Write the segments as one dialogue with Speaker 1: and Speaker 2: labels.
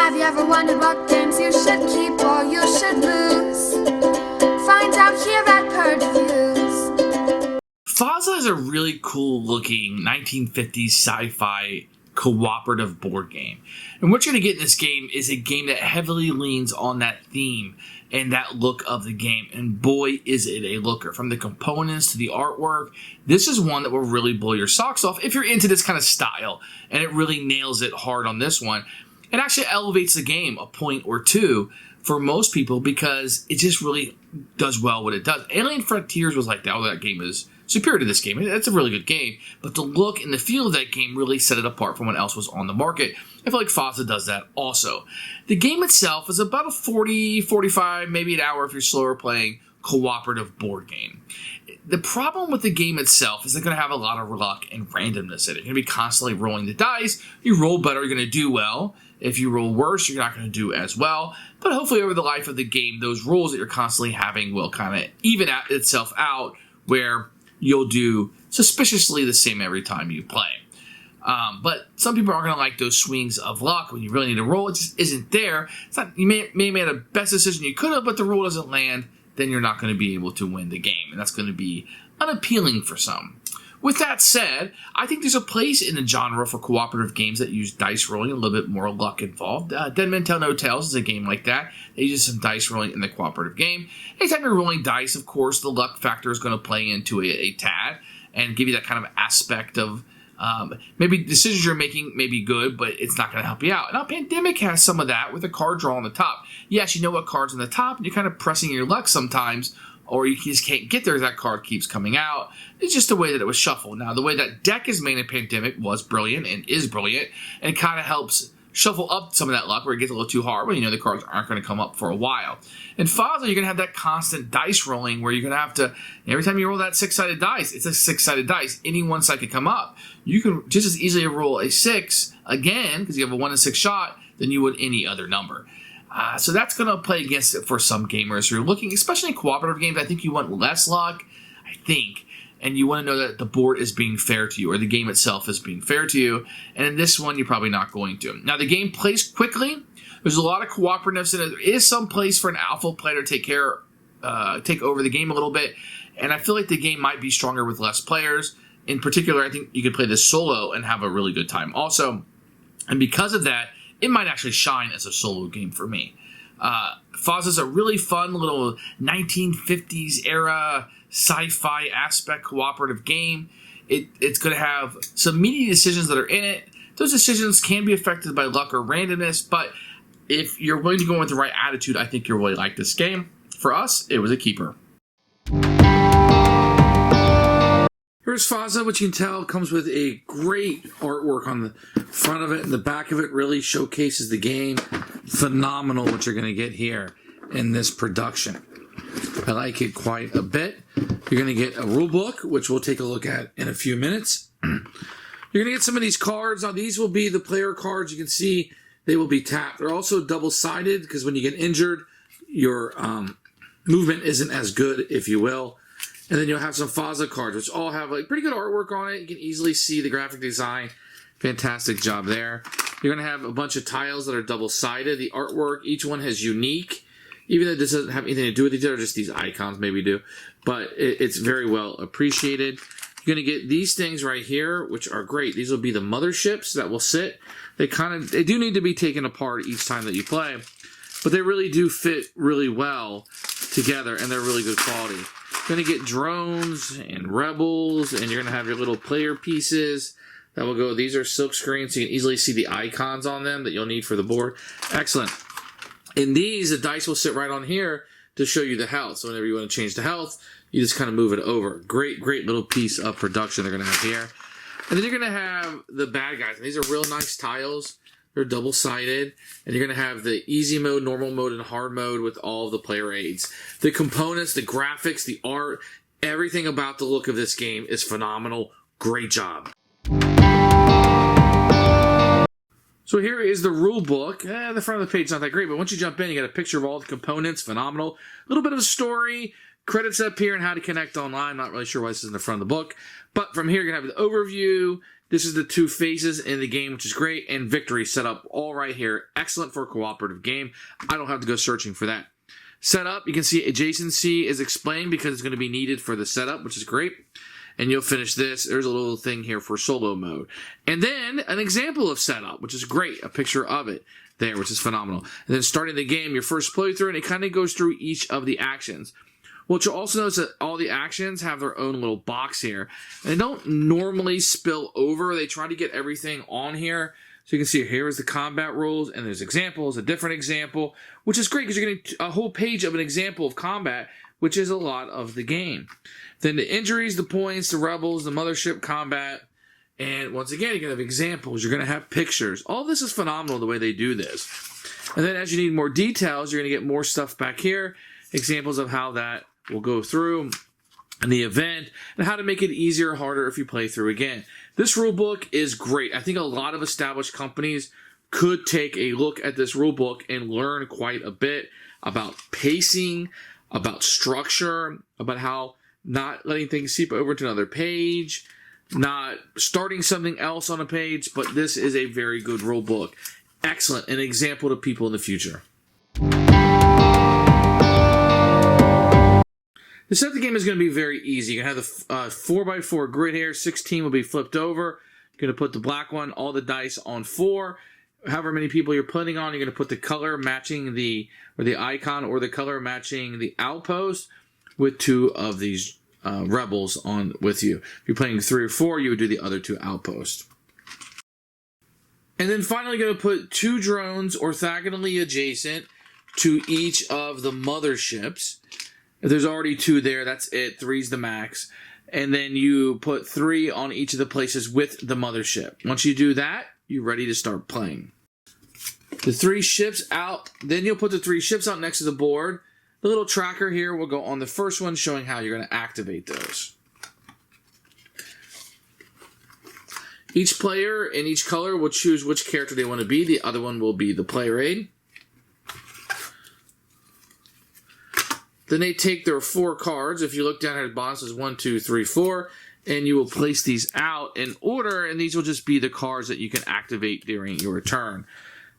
Speaker 1: Have you ever wondered what games you should keep or you should lose? Find out here at Purge Reviews.
Speaker 2: FAZA is a really cool looking 1950s sci-fi cooperative board game. And what you're going to get in this game is a game that heavily leans on that theme and that look of the game. And boy, is it a looker. From the components to the artwork, this is one that will really blow your socks off if you're into this kind of style. And it really nails it hard on this one. It actually elevates the game a point or two for most people because it just really does well what it does. Alien Frontiers was like that. That game is superior to this game. It's a really good game, but the look and the feel of that game really set it apart from what else was on the market. I feel like FAZA does that also. The game itself is about a 40, 45, maybe an hour if you're slower playing cooperative board game. The problem with the game itself is they're going to have a lot of luck and randomness in it. You're going to be constantly rolling the dice. You roll better, you're going to do well. If you roll worse, you're not going to do as well. But hopefully over the life of the game, those rolls that you're constantly having will kind of even itself out where you'll do suspiciously the same every time you play. But some people aren't going to like those swings of luck when you really need to roll. It just isn't there. It's not, you may have made the best decision you could have, but the roll doesn't land. Then you're not going to be able to win the game. And that's going to be unappealing for some. With that said, I think there's a place in the genre for cooperative games that use dice rolling, a little bit more luck involved. Dead Men Tell No Tales is a game like that. They use some dice rolling in the cooperative game. Anytime you're rolling dice, of course, the luck factor is going to play into a tad and give you that kind of aspect of maybe decisions you're making may be good, but it's not going to help you out. Now, Pandemic has some of that with a card draw on the top. Yes, you know what card's on the top, and you're kind of pressing your luck sometimes, or you just can't get there as that card keeps coming out. It's just the way that it was shuffled. Now, the way that deck is made in Pandemic was brilliant and is brilliant, and it kind of helps shuffle up some of that luck where it gets a little too hard, but you know the cards aren't going to come up for a while. In FAZA, you're going to have that constant dice rolling where you're going to have to, every time you roll that six-sided dice, it's a six-sided dice. Any one side can come up. You can just as easily roll a 6 again, because you have a 1 in 6 shot, than you would any other number. So that's going to play against it for some gamers who are looking, especially in cooperative games. I think you want less luck, and you want to know that the board is being fair to you, or the game itself is being fair to you. And in this one, you're probably not going to. Now, the game plays quickly. There's a lot of cooperativeness in it. There is some place for an alpha player to take over the game a little bit. And I feel like the game might be stronger with less players. In particular, I think you could play this solo and have a really good time also. And because of that, it might actually shine as a solo game for me. FAZA is a really fun little 1950s era sci-fi aspect cooperative game. It's going to have some meaty decisions that are in it. Those decisions can be affected by luck or randomness, but if you're willing to go in with the right attitude, I think you'll really like this game. For us, it was a keeper. Here's FAZA, which you can tell comes with a great artwork on the front of it, and the back of it really showcases the game. Phenomenal what you're going to get here in this production. I like it quite a bit. You're going to get a rule book, which we'll take a look at in a few minutes. You're going to get some of these cards. Now, these will be the player cards. You can see they will be tapped. They're also double-sided because when you get injured, your movement isn't as good, if you will. And then you'll have some FAZA cards, which all have like pretty good artwork on it. You can easily see the graphic design. Fantastic job there. You're going to have a bunch of tiles that are double-sided. The artwork, each one has unique. Even though this doesn't have anything to do with each other, just these icons maybe do. But it's very well appreciated. You're going to get these things right here, which are great. These will be the motherships that will sit. They do need to be taken apart each time that you play. But they really do fit really well together, and they're really good quality. You're going to get drones and rebels, and you're going to have your little player pieces that will go. These are silk screens, so you can easily see the icons on them that you'll need for the board. Excellent. In these, the dice will sit right on here to show you the health. So whenever you want to change the health, you just kind of move it over. Great, great little piece of production they're going to have here. And then you're going to have the bad guys. And these are real nice tiles. They're double-sided. And you're going to have the easy mode, normal mode, and hard mode with all of the player aids. The components, the graphics, the art, everything about the look of this game is phenomenal. Great job. So here is the rule book. The front of the page is not that great, but once you jump in, you got a picture of all the components. Phenomenal. A little bit of a story. Credits up here and how to connect online. Not really sure why this is in the front of the book. But from here, you're going to have the overview, This is the 2 phases in the game, which is great, and victory set up all right here. Excellent for a cooperative game. I don't have to go searching for that. Setup, you can see adjacency is explained because it's going to be needed for the setup, which is great. And you'll finish this. There's a little thing here for solo mode. And then an example of setup, which is great. A picture of it there, which is phenomenal. And then starting the game, your first playthrough, and it kind of goes through each of the actions. What you'll also notice that all the actions have their own little box here. And they don't normally spill over. They try to get everything on here. So you can see here is the combat rules, and there's examples, a different example, which is great because you're getting a whole page of an example of combat, which is a lot of the game. Then the injuries, the points, the rebels, the mothership combat, and once again, you're going to have examples. You're going to have pictures. All this is phenomenal the way they do this. And then as you need more details, you're going to get more stuff back here, examples of how that will go through and the event, and how to make it easier or harder if you play through again. This rulebook is great. I think a lot of established companies could take a look at this rulebook and learn quite a bit about pacing, about structure, about how not letting things seep over to another page, not starting something else on a page, but this is a very good rule book. Excellent, an example to people in the future. The set of the game is going to be very easy. You're going to have the 4x4 grid here. 16 will be flipped over. You're going to put the black one, all the dice on 4. However many people you're putting on, you're going to put the color matching the icon or the color matching the outpost with 2 of these rebels on with you. If you're playing 3 or 4, you would do the other 2 outposts. And then finally, you're going to put 2 drones orthogonally adjacent to each of the motherships. If there's already 2 there, that's it. 3's the max. And then you put 3 on each of the places with the mothership. Once you do that, you're ready to start playing. The 3 ships out, then you'll put the 3 ships out next to the board. The little tracker here will go on the first one, showing how you're going to activate those. Each player in each color will choose which character they want to be. The other one will be the player aid. Then they take their 4 cards. If you look down at the bottom, it says 1, 2, 3, 4. And you will place these out in order, and these will just be the cards that you can activate during your turn.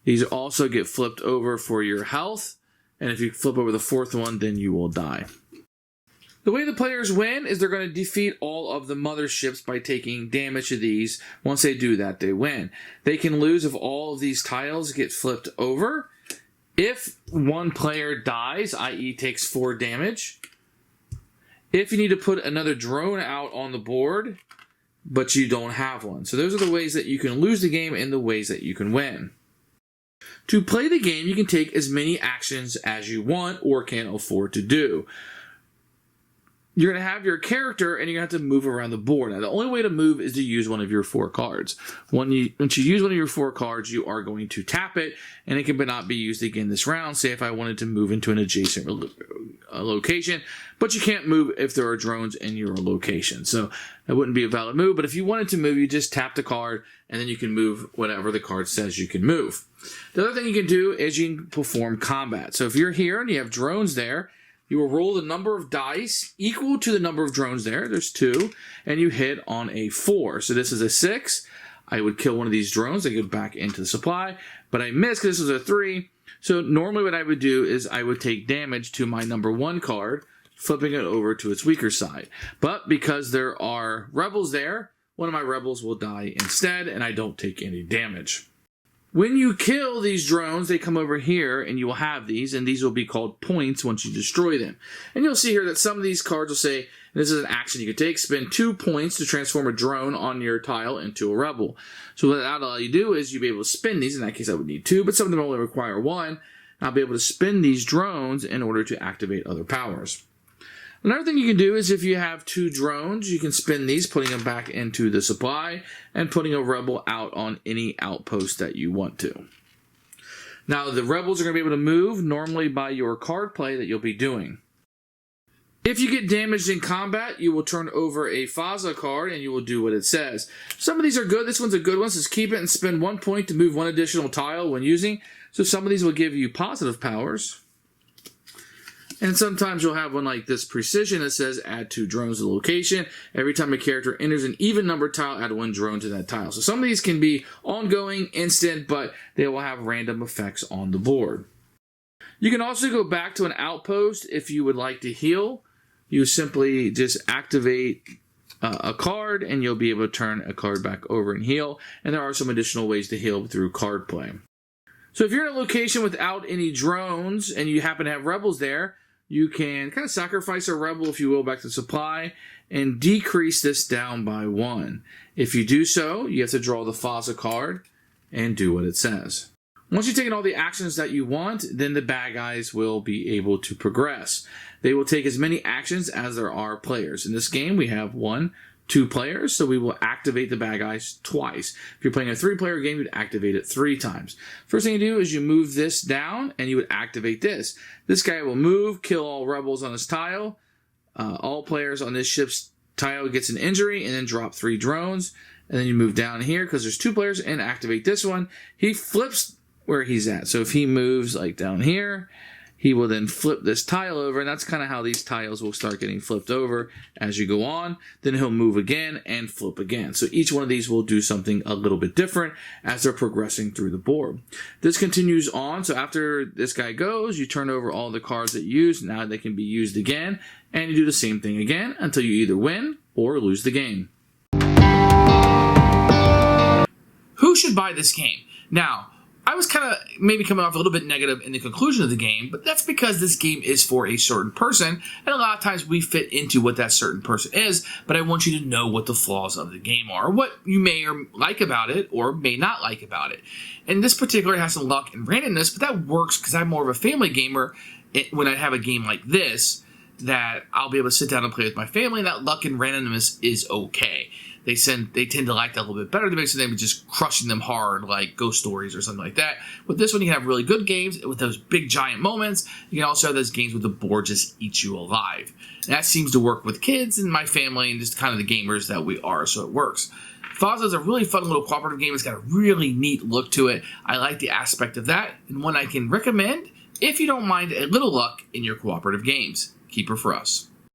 Speaker 2: These also get flipped over for your health. And if you flip over the 4th one, then you will die. The way the players win is they're going to defeat all of the motherships by taking damage to these. Once they do that, they win. They can lose if all of these tiles get flipped over. If one player dies, i.e. takes 4 damage. If you need to put another drone out on the board, but you don't have one. So those are the ways that you can lose the game and the ways that you can win. To play the game, you can take as many actions as you want or can afford to do. You're going to have your character, and you're going to have to move around the board. Now, the only way to move is to use one of your 4 cards. Once you use one of your 4 cards, you are going to tap it, and it can not be used again this round. Say if I wanted to move into an adjacent location, but you can't move if there are drones in your location. So that wouldn't be a valid move, but if you wanted to move, you just tap the card, and then you can move whatever the card says you can move. The other thing you can do is you can perform combat. So if you're here and you have drones there, you will roll the number of dice equal to the number of drones there. There's 2. And you hit on a 4. So this is a 6. I would kill one of these drones. I go back into the supply. But I missed because this was a 3. So normally what I would do is I would take damage to my number 1 card, flipping it over to its weaker side. But because there are rebels there, one of my rebels will die instead, and I don't take any damage. When you kill these drones, they come over here, and you will have these, and these will be called points once you destroy them. And you'll see here that some of these cards will say, and this is an action you can take, spend 2 points to transform a drone on your tile into a rebel. So what that'll allow you to do is you'll be able to spin these. In that case, I would need 2, but some of them only require 1. And I'll be able to spin these drones in order to activate other powers. Another thing you can do is if you have 2 drones, you can spin these, putting them back into the supply, and putting a rebel out on any outpost that you want to. Now, the rebels are going to be able to move normally by your card play that you'll be doing. If you get damaged in combat, you will turn over a FAZA card, and you will do what it says. Some of these are good. This one's a good one. It says keep it and spend 1 point to move 1 additional tile when using. So some of these will give you positive powers. And sometimes you'll have one like this precision that says add 2 drones to the location. Every time a character enters an even numbered tile, add 1 drone to that tile. So some of these can be ongoing, instant, but they will have random effects on the board. You can also go back to an outpost if you would like to heal. You simply just activate a card and you'll be able to turn a card back over and heal. And there are some additional ways to heal through card play. So if you're in a location without any drones and you happen to have rebels there, you can kind of sacrifice a rebel, if you will, back to supply and decrease this down by 1. If you do so, you have to draw the FAZA card and do what it says. Once you've taken all the actions that you want, then the bad guys will be able to progress. They will take as many actions as there are players. In this game, we have 2 players, so we will activate the bad guys twice. If you're playing a 3-player game, you'd activate it 3 times. First thing you do is you move this down, and you would activate this. This guy will move, kill all rebels on his tile. All players on this ship's tile gets an injury, and then drop 3 drones. And then you move down here, because there's 2 players, and activate this one. He flips where he's at. So if he moves like down here, he will then flip this tile over, and that's kind of how these tiles will start getting flipped over as you go on. Then he'll move again and flip again. So each one of these will do something a little bit different as they're progressing through the board. This continues on. So after this guy goes, you turn over all the cards that you used. Now they can be used again, and you do the same thing again until you either win or lose the game. Who should buy this game? Now, I was kind of maybe coming off a little bit negative in the conclusion of the game, but that's because this game is for a certain person, and a lot of times we fit into what that certain person is, but I want you to know what the flaws of the game are, what you may or like about it, or may not like about it. And this particular has some luck and randomness, but that works because I'm more of a family gamer. When I have a game like this, that I'll be able to sit down and play with my family, and that luck and randomness is okay. They tend to like that a little bit better than them just crushing them hard like Ghost Stories or something like that. With this one, you can have really good games with those big giant moments. You can also have those games where the board just eats you alive. And that seems to work with kids and my family and just kind of the gamers that we are, so it works. FAZA is a really fun little cooperative game. It's got a really neat look to it. I like the aspect of that, and one I can recommend if you don't mind a little luck in your cooperative games. Keeper for us.